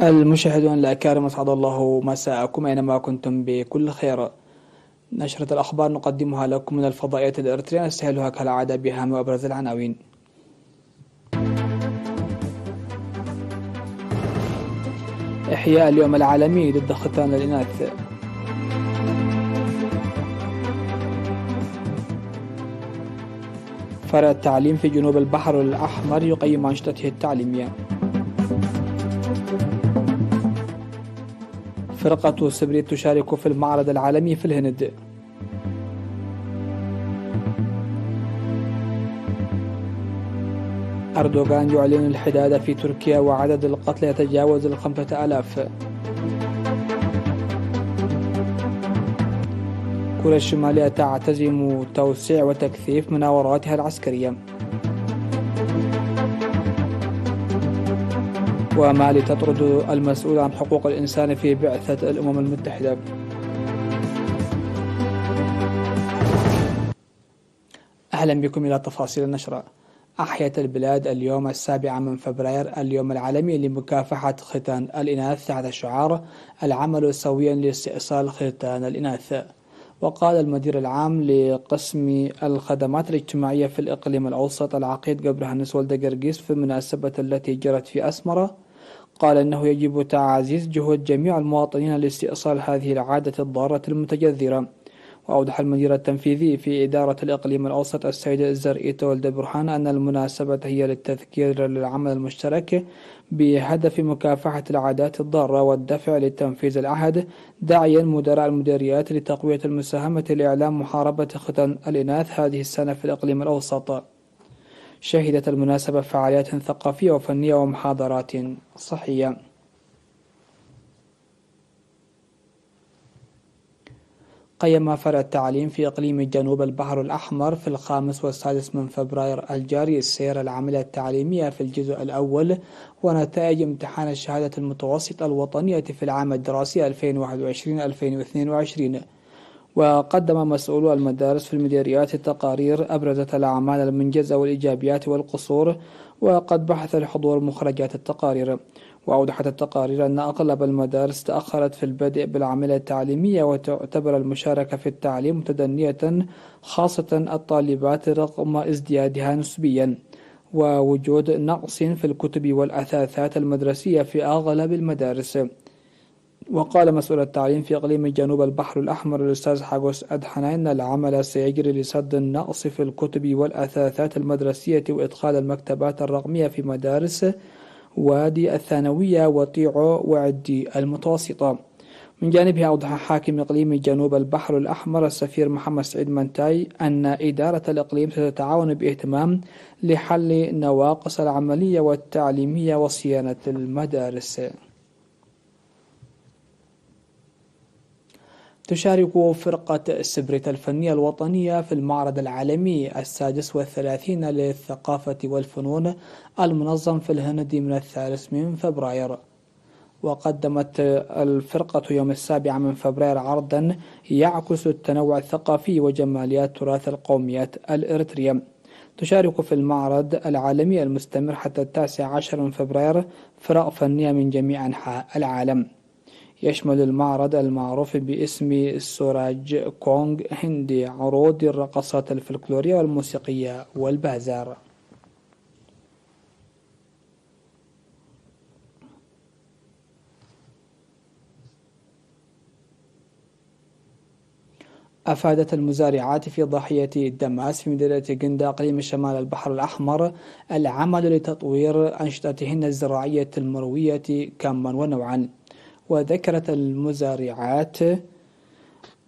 المشاهدون الأكارم، أسعد الله مساءكم أينما كنتم بكل خير. نشرة الأخبار نقدمها لكم من الفضائية الإريترية، نستهلها كالعادة بأهم وأبرز العناوين. إحياء اليوم العالمي ضد ختان الإناث. فرع التعليم في جنوب البحر الأحمر يقيم أنشطته التعليمية. فرقة سبريت تشارك في المعرض العالمي في الهند. أردوغان يعلن الحداد في تركيا وعدد القتلى يتجاوز 5000. كوريا الشمالية تعتزم توسيع وتكثيف مناوراتها العسكرية. ومالي تطرد المسؤول عن حقوق الإنسان في بعثة الأمم المتحدة. أهلا بكم إلى تفاصيل النشرة. أحيت البلاد اليوم 7 من فبراير اليوم العالمي لمكافحة ختان الإناث تحت شعار العمل سويا لاستئصال ختان الإناث. وقال المدير العام لقسم الخدمات الاجتماعية في الإقليم الأوسط العقيد جبرهانس ولد قرقيس في المناسبة التي جرت في أسمرة، قال إنه يجب تعزيز جهود جميع المواطنين لاستئصال هذه العادة الضارة المتجذرة. وأوضح المدير التنفيذي في إدارة الإقليم الأوسط السيد الزرئيت ولد برهان أن المناسبة هي للتذكير للعمل المشترك بهدف مكافحة العادات الضارة والدفع لتنفيذ العهد، داعيا مدراء المديريات لتقوية المساهمة لإعلام محاربة ختان الإناث هذه السنة في الإقليم الأوسط. شهدت المناسبة فعاليات ثقافية وفنية ومحاضرات صحية. قيم فرع التعليم في إقليم جنوب البحر الأحمر في 5 و6 من فبراير الجاري السير العملية التعليمية في الجزء الأول ونتائج امتحان الشهادة المتوسطة الوطنية في العام الدراسي 2021-2022. وقدم مسؤولو المدارس في المديريات تقارير أبرزت الأعمال المنجزة والإيجابيات والقصور، وقد بحث الحضور مخرجات التقارير. وأوضحت التقارير أن أغلب المدارس تأخرت في البدء بالعملية التعليمية، وتعتبر المشاركة في التعليم متدنية خاصة الطالبات رغم ازديادها نسبيا، ووجود نقص في الكتب والأثاثات المدرسية في أغلب المدارس. وقال مسؤول التعليم في إقليم جنوب البحر الأحمر الأستاذ حاجوس أدحنا إن العمل سيجري لسد النقص في الكتب والأثاثات المدرسية وإدخال المكتبات الرقمية في مدارس وادي الثانوية وطيعو وعدي المتوسطة. من جانبها أوضح حاكم إقليم جنوب البحر الأحمر السفير محمد سعيد منتاي أن إدارة الإقليم ستتعاون باهتمام لحل نواقص العملية والتعليمية وصيانة المدارس. تشارك فرقة سبريت الفنية الوطنية في المعرض العالمي 36 للثقافة والفنون المنظم في الهند من 3 من فبراير. وقدمت الفرقة يوم 7 من فبراير عرضا يعكس التنوع الثقافي وجماليات تراث القوميات الإريترية. تشارك في المعرض العالمي المستمر حتى 19 من فبراير فرق فنية من جميع أنحاء العالم. يشمل المعرض المعروف باسم سوراج كونغ هندي عروض الرقصات الفلكلورية والموسيقية والبازار. أفادت المزارعات في ضاحية دماس في مدينة جندة أقليم شمال البحر الأحمر العمل لتطوير أنشطتهن الزراعية المروية كما ونوعا. وذكرت المزارعات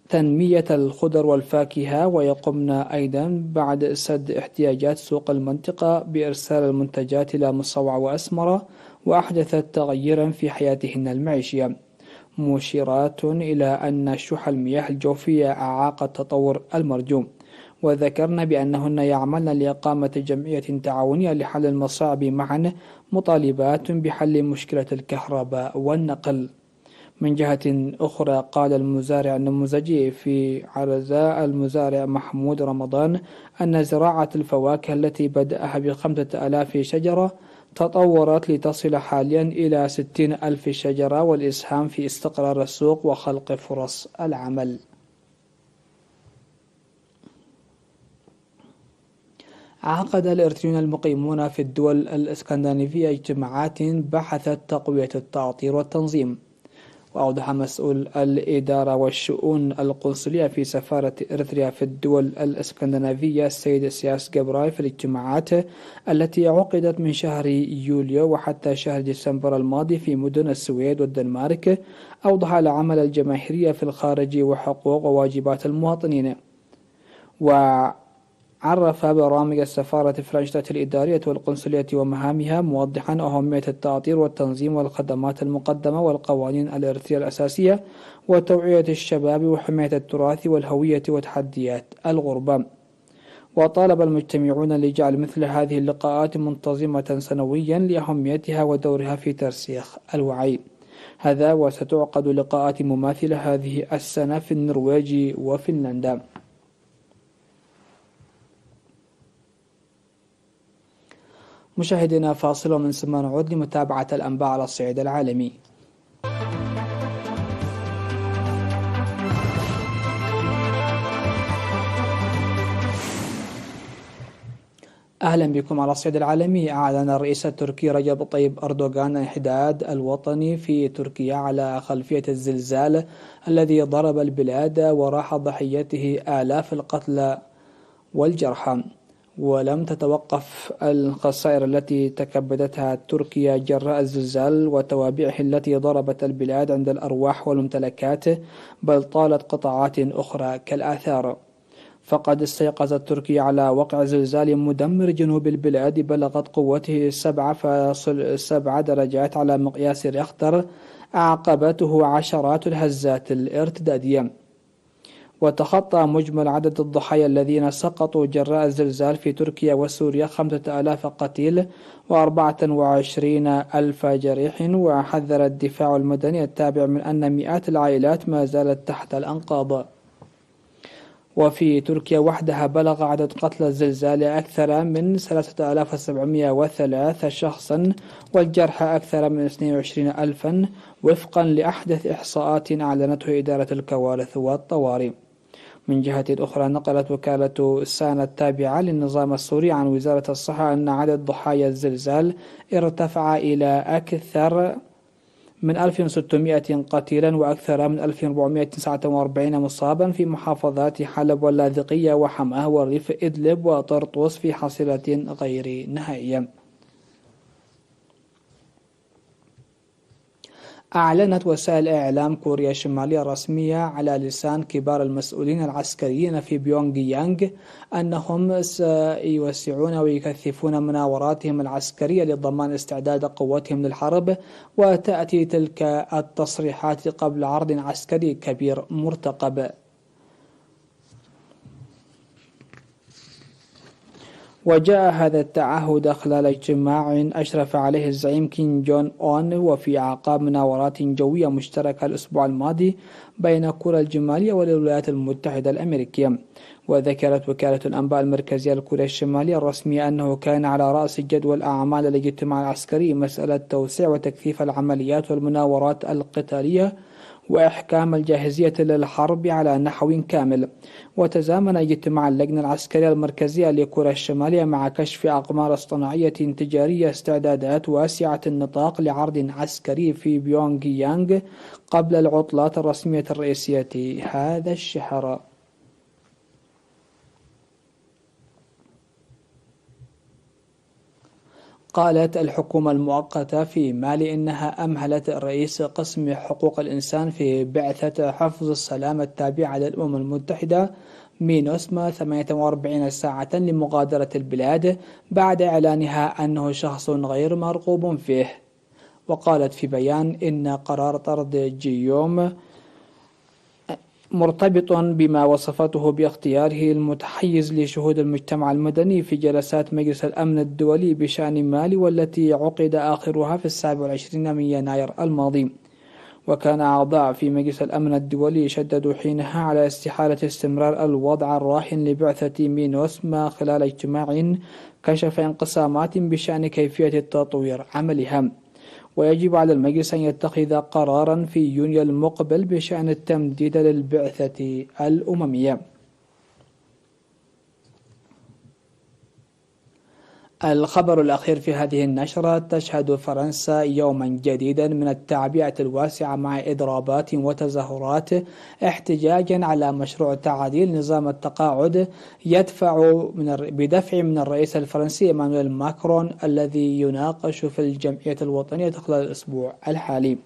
تنمية الخضر والفاكهة، ويقومن أيضا بعد سد احتياجات سوق المنطقة بإرسال المنتجات إلى مصوع وأسمرة، وأحدثت تغيرا في حياتهن المعيشية، مشيرات إلى أن شح المياه الجوفية أعاق التطور المرجو. وذكرن بأنهن يعملن لإقامة جمعية تعاونية لحل المصاعب معا، مطالبات بحل مشكلة الكهرباء والنقل. من جهة أخرى قال المزارع النموذجي في عرزاء المزارع محمود رمضان أن زراعة الفواكه التي بدأها ب5,000 شجرة تطورت لتصل حاليا إلى 60,000 شجرة، والإسهام في استقرار السوق وخلق فرص العمل. عقد الإريتريون المقيمون في الدول الإسكندنافية اجتماعات بحثت تقوية التأطير والتنظيم. وأوضح مسؤول الإدارة والشؤون القنصلية في سفارة إريتريا في الدول الإسكندنافية السيد سياس جبراي في الاجتماعات التي عقدت من شهر يوليو وحتى شهر ديسمبر الماضي في مدن السويد والدنمارك، أوضح العمل الجماهيري في الخارج وحقوق وواجبات المواطنين، عرف برامج السفارة الفرنسية الإدارية والقنصلية ومهامها، موضحا أهمية التأطير والتنظيم والخدمات المقدمة والقوانين الإريترية الأساسية وتوعية الشباب وحماية التراث والهوية وتحديات الغربة. وطالب المجتمعون لجعل مثل هذه اللقاءات منتظمة سنويا لأهميتها ودورها في ترسيخ الوعي. هذا وستعقد لقاءات مماثلة هذه السنة في النرويج وفنلندا. مشاهدينا، فاصل ومن ثم نعود لمتابعة الأنباء على الصعيد العالمي. أهلا بكم على الصعيد العالمي. أعلن الرئيس التركي رجب طيب أردوغان الانحداد الوطني في تركيا على خلفية الزلزال الذي ضرب البلاد وراح ضحيته آلاف القتلى والجرحى. ولم تتوقف الخسائر التي تكبدتها تركيا جراء الزلزال وتوابعه التي ضربت البلاد عند الأرواح والممتلكات، بل طالت قطاعات أخرى كالآثار. فقد استيقظت تركيا على وقع زلزال مدمر جنوب البلاد بلغت قوته 7.7 درجات على مقياس ريختر، أعقبته عشرات الهزات الارتدادية. وتخطى مجمل عدد الضحايا الذين سقطوا جراء الزلزال في تركيا وسوريا 5,000 قتيل و24,000 جريح. وحذر الدفاع المدني التابع من أن مئات العائلات ما زالت تحت الأنقاض. وفي تركيا وحدها بلغ عدد قتلى الزلزال أكثر من 3,703 شخصا، والجرحى أكثر من 22,000 وفقا لأحدث إحصاءات أعلنته إدارة الكوارث والطوارئ. من جهة أخرى، نقلت وكالة سانا التابعة للنظام السوري عن وزارة الصحة أن عدد ضحايا الزلزال ارتفع إلى أكثر من 1600 قتيلا وأكثر من 1449 مصابا في محافظات حلب واللاذقية وحماه والريف إدلب وطرطوس في حصيلة غير نهائية. أعلنت وسائل إعلام كوريا الشمالية الرسمية على لسان كبار المسؤولين العسكريين في بيونغ يانغ أنهم سيوسعون ويكثفون مناوراتهم العسكرية لضمان استعداد قواتهم للحرب، وتأتي تلك التصريحات قبل عرض عسكري كبير مرتقب. وجاء هذا التعهد خلال اجتماع أشرف عليه الزعيم كيم جون أون، وفي أعقاب مناورات جوية مشتركة الأسبوع الماضي بين كوريا الشمالية والولايات المتحدة الأمريكية. وذكرت وكالة الأنباء المركزية لكوريا الشمالية الرسمية أنه كان على رأس جدول أعمال الاجتماع العسكري مسألة توسيع وتكثيف العمليات والمناورات القتالية وإحكام الجاهزية للحرب على نحو كامل. وتزامن اجتماع اللجنة العسكرية المركزية لكوريا الشمالية مع كشف أقمار اصطناعية تجارية استعدادات واسعة النطاق لعرض عسكري في بيونغ يانغ قبل العطلات الرسمية الرئيسية هذا الشهر. قالت الحكومة المؤقتة في مالي إنها أمهلت رئيس قسم حقوق الإنسان في بعثة حفظ السلام التابعة للأمم المتحدة مينوسما 48 ساعة لمغادرة البلاد بعد إعلانها أنه شخص غير مرغوب فيه. وقالت في بيان إن قرار طرد جيوم مرتبط بما وصفته باختياره المتحيز لشهود المجتمع المدني في جلسات مجلس الأمن الدولي بشأن مالي، والتي عقد آخرها في 27 من يناير الماضي. وكان أعضاء في مجلس الأمن الدولي شددوا حينها على استحالة استمرار الوضع الراهن لبعثة مينوسما خلال اجتماع كشف انقسامات بشأن كيفية تطوير عملها، ويجب على المجلس أن يتخذ قرارا في يونيو المقبل بشأن التمديد للبعثة الأممية. الخبر الأخير في هذه النشرة: تشهد فرنسا يوما جديدا من التعبئة الواسعة مع إضرابات وتظاهرات احتجاجا على مشروع تعديل نظام التقاعد بدفع من الرئيس الفرنسي إيمانويل ماكرون، الذي يناقش في الجمعية الوطنية خلال الأسبوع الحالي.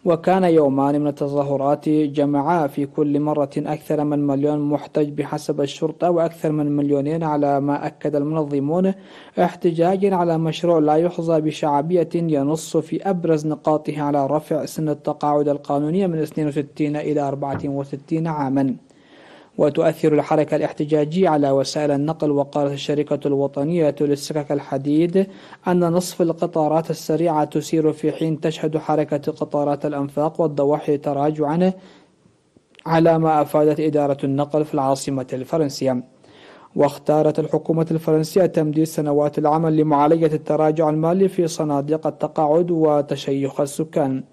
وكان يومان من التظاهرات جمعا في كل مرة أكثر من 1,000,000 محتج بحسب الشرطة، وأكثر من 2,000,000 على ما أكد المنظمون، احتجاجا على مشروع لا يحظى بشعبية ينص في أبرز نقاطه على رفع سن التقاعد القانوني من 62 إلى 64 عاما. وتؤثر الحركة الاحتجاجية على وسائل النقل، وقالت الشركة الوطنية للسكك الحديد أن نصف القطارات السريعة تسير، في حين تشهد حركة قطارات الأنفاق والضواحي تراجعا، على ما أفادت إدارة النقل في العاصمة الفرنسية. واختارت الحكومة الفرنسية تمديد سنوات العمل لمعالجة التراجع المالي في صناديق التقاعد وتشيخ السكان،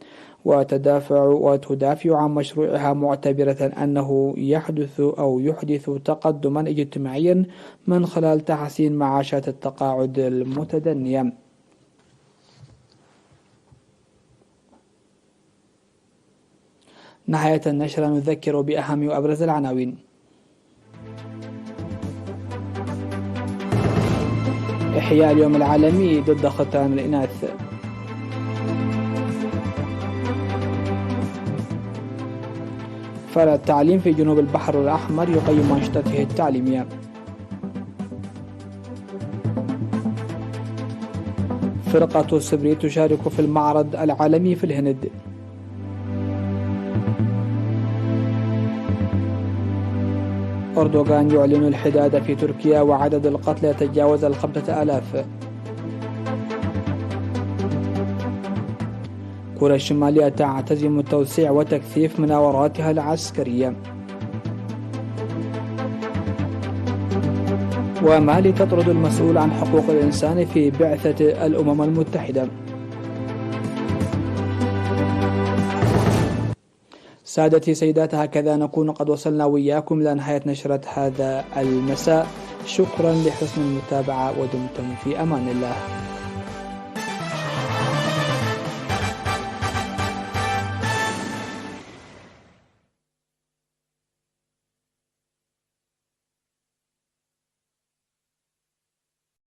وتدافع عن مشروعها، معتبرة أنه يحدث تقدما اجتماعيا من خلال تحسين معاشات التقاعد المتدنية. نهاية النشرة نذكر بأهم وأبرز العناوين. إحياء اليوم العالمي ضد ختان الإناث. فرع التعليم في جنوب البحر الأحمر يقيم أنشطته التعليمية. فرقة سبري تشارك في المعرض العالمي في الهند. أردوغان يعلن الحداد في تركيا وعدد القتلى يتجاوز 5,000. كوريا الشمالية تعتزم توسيع وتكثيف مناوراتها العسكرية. ومالي تطرد المسؤول عن حقوق الإنسان في بعثة الأمم المتحدة. سادتي سيدات، هكذا نكون قد وصلنا وإياكم إلى نهاية نشرة هذا المساء. شكرا لحسن المتابعة، ودمتم في أمان الله.